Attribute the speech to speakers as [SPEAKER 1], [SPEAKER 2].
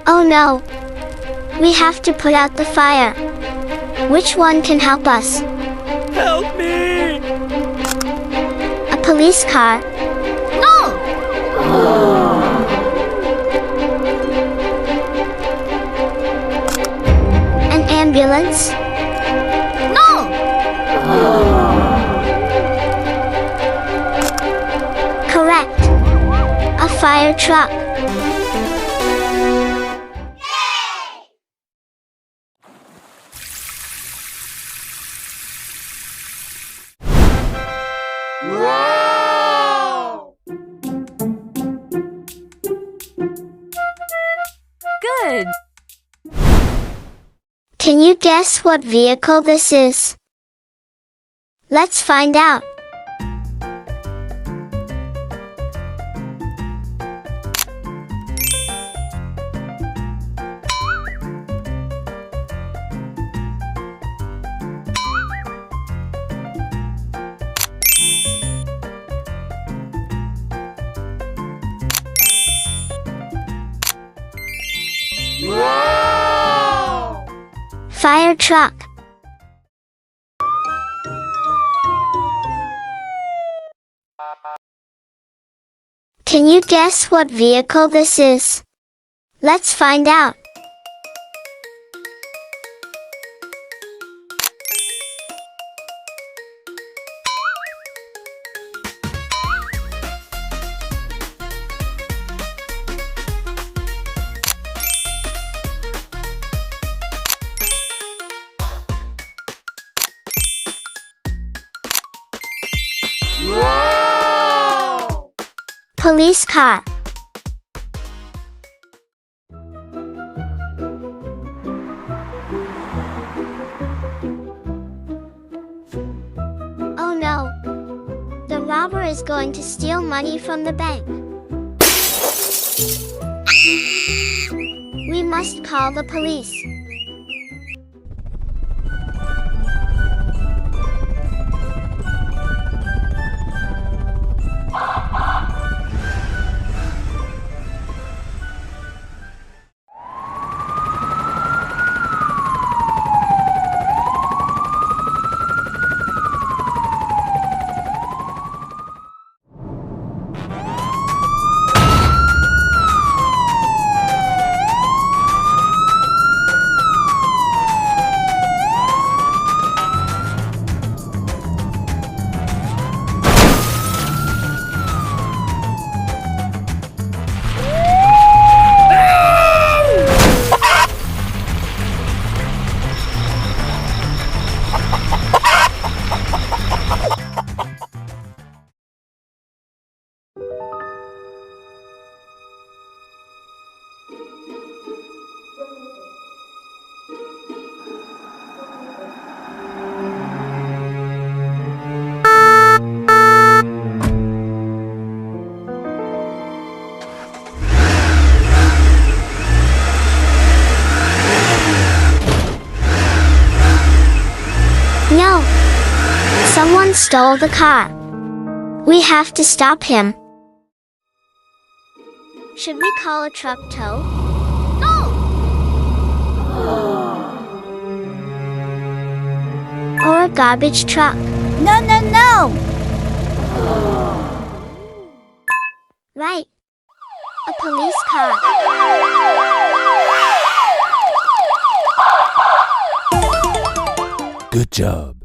[SPEAKER 1] Oh no! We have to put out the fire. Which one can help us?
[SPEAKER 2] Help me!
[SPEAKER 1] A police car.
[SPEAKER 3] No!
[SPEAKER 1] An ambulance.
[SPEAKER 3] No!
[SPEAKER 1] Correct. A fire truck.
[SPEAKER 2] Wow!
[SPEAKER 3] Good!
[SPEAKER 1] Can you guess what vehicle this is? Let's find out.
[SPEAKER 2] Wow!
[SPEAKER 1] Fire truck. Can you guess what vehicle this is? Let's find out.
[SPEAKER 2] Wow!
[SPEAKER 1] Police car. Oh no! The robber is going to steal money from the bank. We must call the police. No! Someone stole the car. We have to stop him. Should we call a truck tow?
[SPEAKER 3] No!
[SPEAKER 1] Or a garbage truck?
[SPEAKER 3] No, no, no!
[SPEAKER 1] Right. A police car.
[SPEAKER 2] Good job.